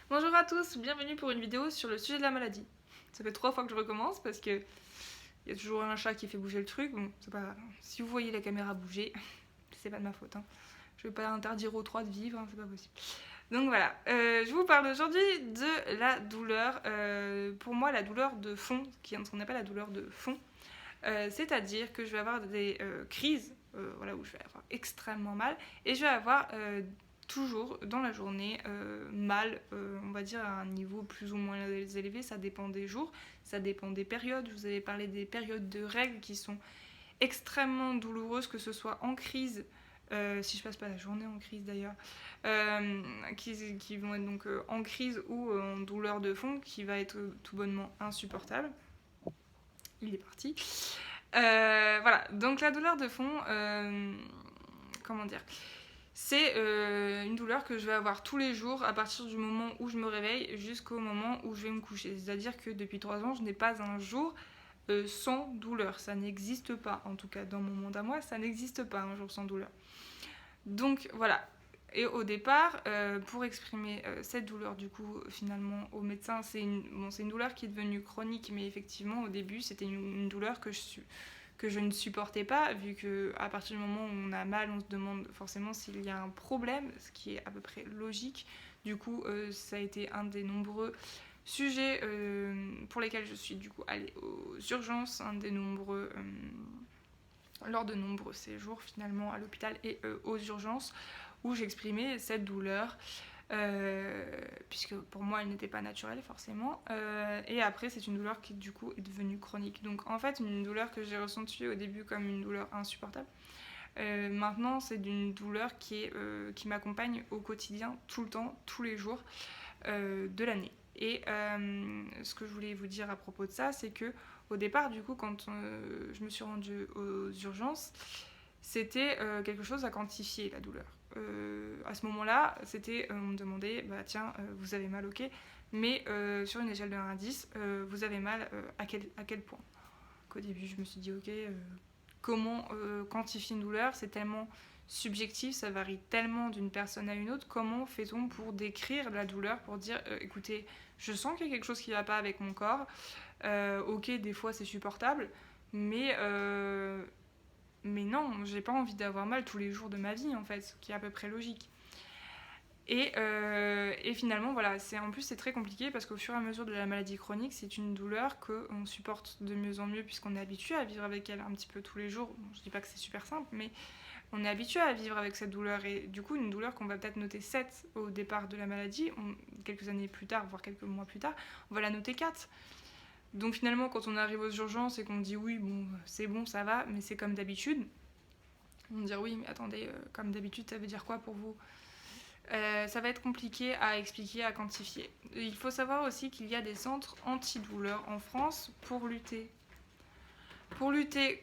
Bonjour à tous, bienvenue pour une vidéo sur le sujet de la maladie. Ça fait 3 fois que je recommence parce que il y a toujours un chat qui fait bouger le truc. Bon, c'est pas grave. Si vous voyez la caméra bouger, c'est pas de ma faute. Je vais pas interdire aux 3 de vivre, c'est pas possible. Donc voilà, je vous parle aujourd'hui de la douleur. Pour moi, la douleur de fond, qui est ce qu'on appelle la douleur de fond, c'est-à-dire que je vais avoir des crises, voilà, où je vais avoir extrêmement mal, et je vais avoir toujours dans la journée mal, on va dire à un niveau plus ou moins élevé, ça dépend des jours, ça dépend des périodes. Je vous avais parlé des périodes de règles qui sont extrêmement douloureuses, que ce soit en crise, si je passe pas la journée en crise d'ailleurs, qui vont être donc en crise ou en douleur de fond, qui va être tout bonnement insupportable. Il est parti. Voilà, donc la douleur de fond, comment dire, c'est une douleur que je vais avoir tous les jours à partir du moment où je me réveille jusqu'au moment où je vais me coucher. C'est-à-dire que depuis 3 ans, je n'ai pas un jour sans douleur. Ça n'existe pas, en tout cas dans mon monde à moi, ça n'existe pas un jour sans douleur. Donc voilà. Et au départ, pour exprimer cette douleur, du coup, finalement, au médecin, c'est une douleur qui est devenue chronique, mais effectivement, au début, c'était une douleur que je ne supportais pas, vu qu'à partir du moment où on a mal, on se demande forcément s'il y a un problème, ce qui est à peu près logique. Du coup, ça a été un des nombreux sujets pour lesquels je suis du coup allée aux urgences, lors de nombreux séjours finalement à l'hôpital et aux urgences, où j'exprimais cette douleur, puisque pour moi elle n'était pas naturelle forcément, et après c'est une douleur qui du coup est devenue chronique. Donc en fait une douleur que j'ai ressentie au début comme une douleur insupportable, maintenant c'est une douleur qui m'accompagne au quotidien, tout le temps, tous les jours de l'année. Et ce que je voulais vous dire à propos de ça, c'est que au départ, du coup, quand je me suis rendue aux urgences, c'était quelque chose à quantifier, la douleur. À ce moment-là, on me demandait, bah tiens, vous avez mal, ok, mais sur une échelle de 1 à 10, vous avez mal à quel point. Qu'au début, je me suis dit, ok, comment quantifier une douleur, c'est tellement subjectif, ça varie tellement d'une personne à une autre. Comment fait-on pour décrire la douleur, pour dire, écoutez, je sens qu'il y a quelque chose qui ne va pas avec mon corps, ok, des fois c'est supportable, mais non, j'ai pas envie d'avoir mal tous les jours de ma vie, en fait, ce qui est à peu près logique. Et finalement, voilà, en plus c'est très compliqué parce qu'au fur et à mesure de la maladie chronique, c'est une douleur qu'on supporte de mieux en mieux puisqu'on est habitué à vivre avec elle un petit peu tous les jours. Bon, je dis pas que c'est super simple, mais on est habitué à vivre avec cette douleur. Et du coup, une douleur qu'on va peut-être noter 7 au départ de la maladie, quelques années plus tard, voire quelques mois plus tard, on va la noter 4. Donc finalement, quand on arrive aux urgences et qu'on dit oui, bon, ça va, mais c'est comme d'habitude, on va dire oui, mais attendez, comme d'habitude, ça veut dire quoi pour vous? Ça va être compliqué à expliquer, à quantifier. Il faut savoir aussi qu'il y a des centres antidouleurs en France pour lutter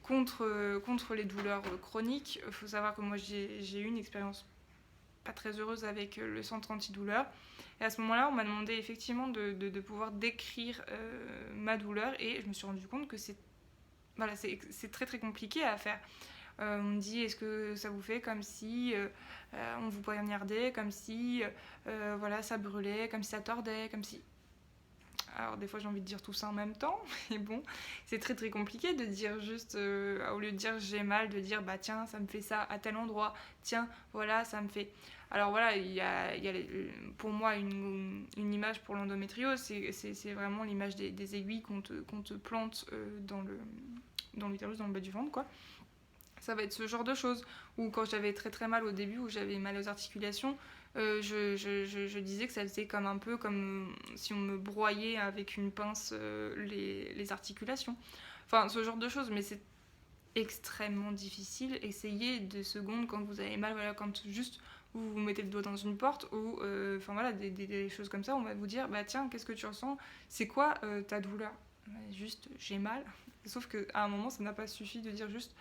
contre les douleurs chroniques. Il faut savoir que moi j'ai eu une expérience pas très heureuse avec le centre antidouleur. Et à ce moment-là, on m'a demandé effectivement de pouvoir décrire ma douleur, et je me suis rendu compte que c'est très très compliqué à faire. On me dit, est-ce que ça vous fait comme si on vous poignardait, comme si voilà, ça brûlait, comme si ça tordait, comme si... Alors des fois j'ai envie de dire tout ça en même temps, mais bon, c'est très très compliqué de dire juste, au lieu de dire j'ai mal, de dire bah tiens, ça me fait ça à tel endroit, tiens, voilà, ça me fait... Alors voilà, il y a pour moi une image pour l'endométriose, c'est vraiment l'image des aiguilles qu'on te plante dans l'utérus, dans le bas du ventre, quoi. Ça va être ce genre de choses. Ou quand j'avais très très mal au début, où j'avais mal aux articulations, je disais que ça faisait comme un peu comme si on me broyait avec une pince les articulations. Enfin, ce genre de choses, mais c'est extrêmement difficile. Essayez 2 secondes quand vous avez mal, voilà, quand juste vous mettez le doigt dans une porte, ou enfin voilà, des choses comme ça, on va vous dire, bah tiens, qu'est-ce que tu ressens? C'est quoi ta douleur? Juste, j'ai mal. Sauf qu'à un moment, ça n'a pas suffi de dire juste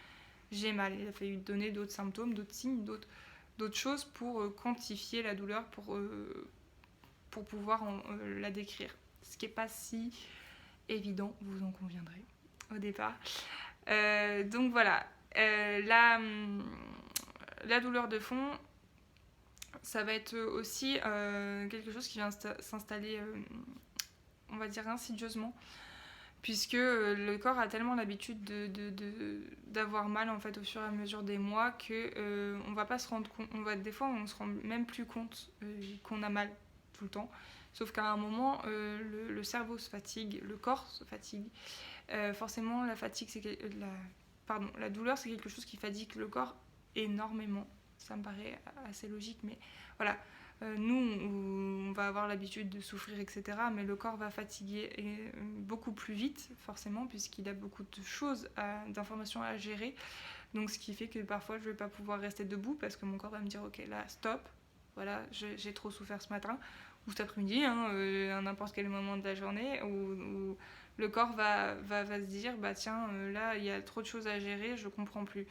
j'ai mal. Il a fallu donner d'autres symptômes, d'autres signes, d'autres choses pour quantifier la douleur, pour pouvoir la décrire. Ce qui n'est pas si évident, vous en conviendrez, au départ. Donc voilà, la douleur de fond, Ça va être aussi quelque chose qui vient s'installer, on va dire insidieusement, puisque le corps a tellement l'habitude d'avoir mal en fait au fur et à mesure des mois que on va pas se rendre compte, des fois on se rend même plus compte qu'on a mal tout le temps, sauf qu'à un moment le cerveau se fatigue, le corps se fatigue. Forcément la fatigue la douleur c'est quelque chose qui fatigue le corps énormément. Ça me paraît assez logique, mais voilà. Nous, on va avoir l'habitude de souffrir, etc. Mais le corps va fatiguer beaucoup plus vite, forcément, puisqu'il a beaucoup de choses, d'informations à gérer. Donc, ce qui fait que parfois, je ne vais pas pouvoir rester debout parce que mon corps va me dire, ok, là, stop. Voilà, j'ai trop souffert ce matin ou cet après-midi, à n'importe quel moment de la journée, où le corps va se dire, bah tiens, là, il y a trop de choses à gérer, je comprends plus.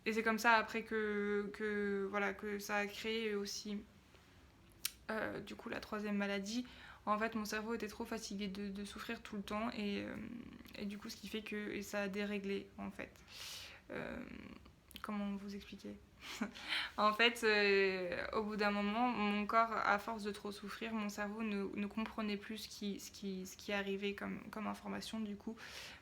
Et c'est comme ça après que ça a créé aussi du coup la troisième maladie. En fait mon cerveau était trop fatigué de souffrir tout le temps et du coup ce qui fait que ça a déréglé en fait. Euh, Comment vous expliquer? En fait, au bout d'un moment, mon corps, à force de trop souffrir, mon cerveau ne comprenait plus ce qui arrivait comme information. Du coup,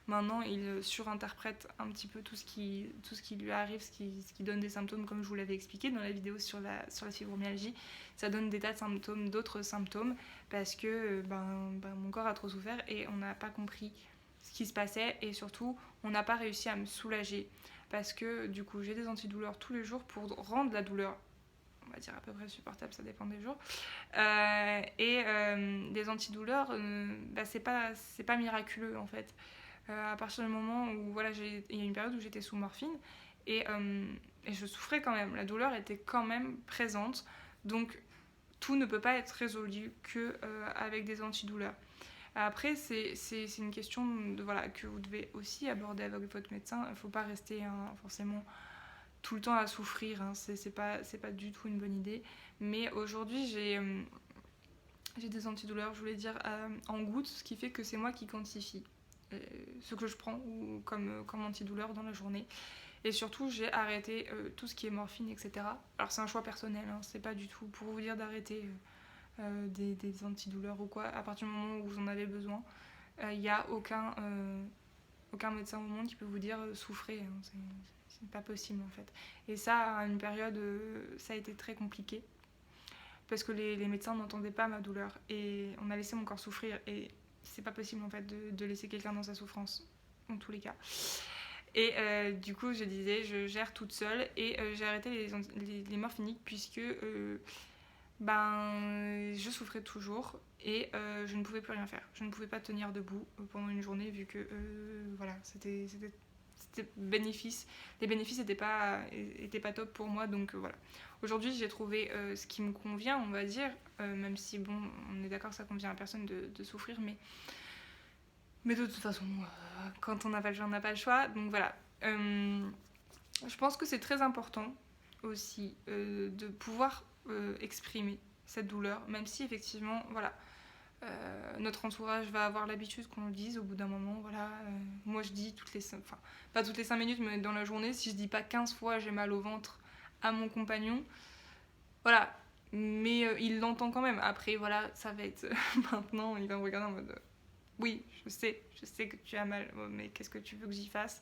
maintenant, il surinterprète un petit peu tout ce qui lui arrive, ce qui donne des symptômes, comme je vous l'avais expliqué dans la vidéo sur la fibromyalgie. Ça donne des tas de symptômes, d'autres symptômes, parce que mon corps a trop souffert et on n'a pas compris ce qui se passait et surtout, on n'a pas réussi à me soulager. Parce que du coup j'ai des antidouleurs tous les jours pour rendre la douleur, on va dire à peu près supportable, ça dépend des jours. Des antidouleurs, c'est pas miraculeux en fait. À partir du moment où voilà, il y a une période où j'étais sous morphine et je souffrais quand même, la douleur était quand même présente, donc tout ne peut pas être résolu que avec des antidouleurs. Après, c'est une question que vous devez aussi aborder avec votre médecin. Il ne faut pas rester forcément tout le temps à souffrir. C'est pas du tout une bonne idée. Mais aujourd'hui, j'ai des antidouleurs, je voulais dire, en gouttes, ce qui fait que c'est moi qui quantifie ce que je prends comme antidouleur dans la journée. Et surtout, j'ai arrêté tout ce qui est morphine, etc. Alors, c'est un choix personnel. C'est pas du tout pour vous dire d'arrêter des antidouleurs ou quoi, à partir du moment où vous en avez besoin. Il n'y a aucun médecin au monde qui peut vous dire souffrez. C'est pas possible en fait. Et ça, à une période, ça a été très compliqué parce que les médecins n'entendaient pas ma douleur et on a laissé mon corps souffrir et c'est pas possible en fait de laisser quelqu'un dans sa souffrance, en tous les cas. Et du coup, je disais, je gère toute seule et j'ai arrêté les morphiniques puisque je souffrais toujours et je ne pouvais plus rien faire. Je ne pouvais pas tenir debout pendant une journée vu que c'était bénéfice. Les bénéfices n'étaient pas top pour moi, donc voilà. Aujourd'hui, j'ai trouvé ce qui me convient, on va dire, même si bon, on est d'accord, ça convient à personne de souffrir, mais de toute façon, quand on n'a pas le choix, on n'a pas le choix. Donc voilà. Je pense que c'est très important aussi de pouvoir exprimer cette douleur, même si effectivement, voilà, notre entourage va avoir l'habitude qu'on le dise au bout d'un moment. Voilà, moi je dis pas toutes les 5 minutes, mais dans la journée, si je dis pas 15 fois j'ai mal au ventre à mon compagnon, voilà, mais il l'entend quand même. Après, voilà, ça va être maintenant, il va me regarder en mode oui, je sais que tu as mal, mais qu'est-ce que tu veux que j'y fasse?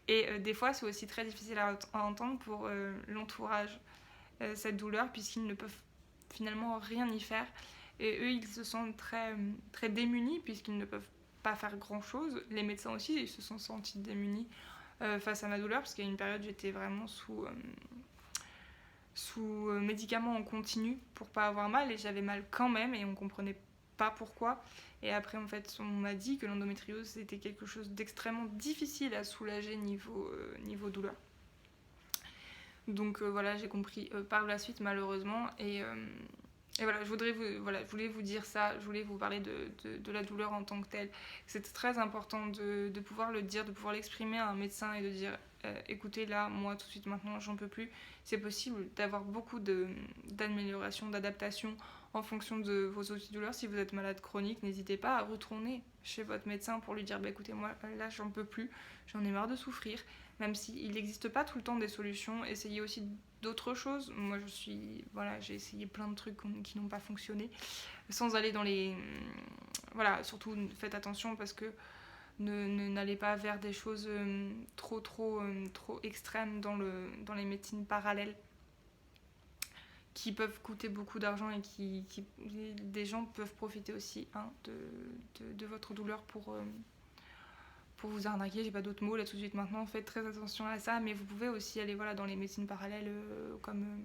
Et des fois, c'est aussi très difficile à entendre pour l'entourage, cette douleur, puisqu'ils ne peuvent finalement rien y faire. Et eux, ils se sentent très, très démunis, puisqu'ils ne peuvent pas faire grand-chose. Les médecins aussi, ils se sont sentis démunis face à ma douleur, parce qu'il y a une période, j'étais vraiment sous médicaments en continu pour pas avoir mal, et j'avais mal quand même, et on comprenait pas pourquoi. Et après, en fait, on m'a dit que l'endométriose, c'était quelque chose d'extrêmement difficile à soulager niveau douleur. Donc voilà, j'ai compris par la suite, malheureusement. Et voilà, je voulais vous dire ça, je voulais vous parler de la douleur en tant que telle. C'est très important de pouvoir le dire, de pouvoir l'exprimer à un médecin et de dire écoutez, là, moi, tout de suite, maintenant, j'en peux plus. C'est possible d'avoir beaucoup d'amélioration, d'adaptation en fonction de vos antidouleurs. Si vous êtes malade chronique, n'hésitez pas à retourner chez votre médecin pour lui dire écoutez, moi, là, j'en peux plus, j'en ai marre de souffrir. Même s'il n'existe pas tout le temps des solutions, essayez aussi d'autres choses. Moi, j'ai essayé plein de trucs qui n'ont pas fonctionné, sans aller dans les... Voilà, surtout faites attention parce que n'allez pas vers des choses trop extrêmes dans les médecines parallèles qui peuvent coûter beaucoup d'argent et des gens peuvent profiter aussi de votre douleur pour vous arnaquer. J'ai pas d'autres mots là tout de suite maintenant. Faites très attention à ça, mais vous pouvez aussi aller dans les médecines parallèles comme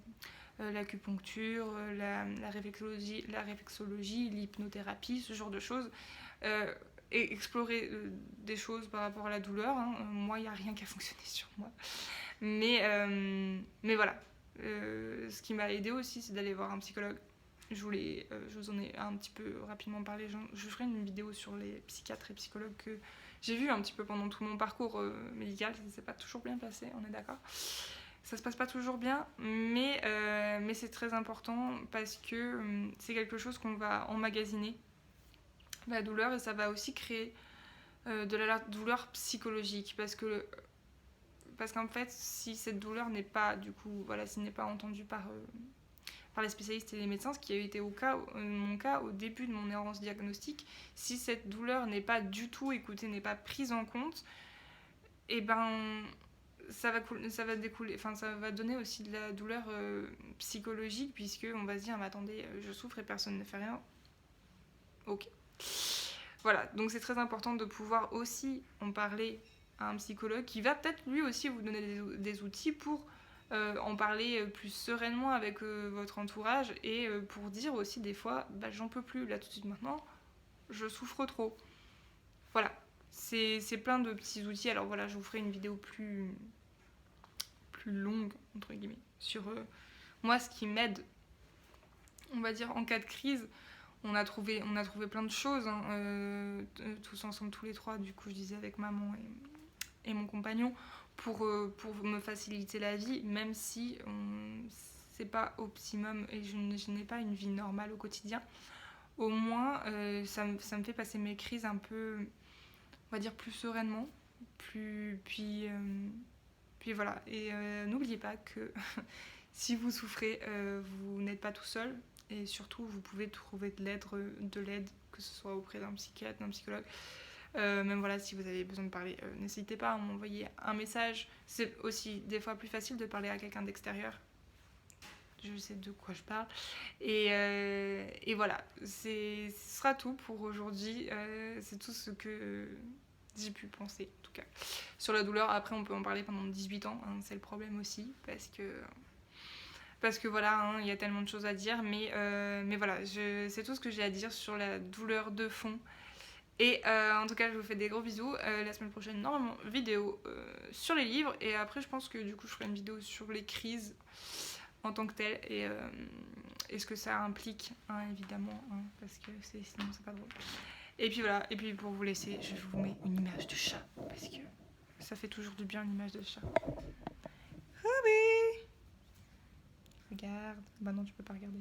l'acupuncture, la réflexologie, l'hypnothérapie, ce genre de choses. Et explorer des choses par rapport à la douleur. Moi, il n'y a rien qui a fonctionné sur moi. Mais voilà. Ce qui m'a aidé aussi, c'est d'aller voir un psychologue. Je vous en ai un petit peu rapidement parlé. Je ferai une vidéo sur les psychiatres et psychologues que j'ai vu un petit peu pendant tout mon parcours médical. Ça ne s'est pas toujours bien passé, on est d'accord. Ça se passe pas toujours bien, mais c'est très important parce que c'est quelque chose qu'on va emmagasiner, la douleur, et ça va aussi créer de la douleur psychologique parce qu'en fait, si cette douleur n'est pas, s'il n'est pas entendue par les spécialistes et les médecins, ce qui a été mon cas au début de mon errance diagnostique, si cette douleur n'est pas du tout écoutée, n'est pas prise en compte, et ben ça va donner aussi de la douleur psychologique, puisque on va se dire mais attendez, je souffre et personne ne fait rien. Ok. Voilà, donc c'est très important de pouvoir aussi en parler à un psychologue qui va peut-être lui aussi vous donner des outils pour en parler plus sereinement avec votre entourage et pour dire aussi des fois j'en peux plus là tout de suite maintenant, je souffre trop. Voilà, c'est plein de petits outils. Alors voilà, je vous ferai une vidéo plus longue entre guillemets sur moi ce qui m'aide, on va dire en cas de crise. On a trouvé plein de choses tous ensemble, tous les trois, du coup je disais avec maman et mon compagnon, pour me faciliter la vie, même si c'est pas optimum et je n'ai pas une vie normale au quotidien. Au moins ça me fait passer mes crises un peu, on va dire, plus sereinement, puis voilà. Et n'oubliez pas que si vous souffrez, vous n'êtes pas tout seul. Et surtout, vous pouvez trouver de l'aide, que ce soit auprès d'un psychiatre, d'un psychologue. Même voilà, si vous avez besoin de parler, n'hésitez pas à m'envoyer un message. C'est aussi des fois plus facile de parler à quelqu'un d'extérieur. Je sais de quoi je parle. Et voilà, ce sera tout pour aujourd'hui. C'est tout ce que j'ai pu penser, en tout cas. Sur la douleur, après, on peut en parler pendant 18 ans. C'est le problème aussi, parce que voilà, il y a tellement de choses à dire, mais voilà, c'est tout ce que j'ai à dire sur la douleur de fond. Et en tout cas, je vous fais des gros bisous. La semaine prochaine, normalement, vidéo sur les livres. Et après, je pense que du coup, je ferai une vidéo sur les crises en tant que telles. Et ce que ça implique, évidemment, parce que sinon, c'est pas drôle. Et puis voilà, et puis pour vous laisser, je vous mets une image de chat. Parce que ça fait toujours du bien, une image de chat. Ruby! Regarde. Bah non, tu peux pas regarder.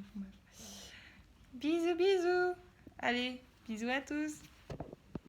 Bisous, bisous. Allez, bisous à tous.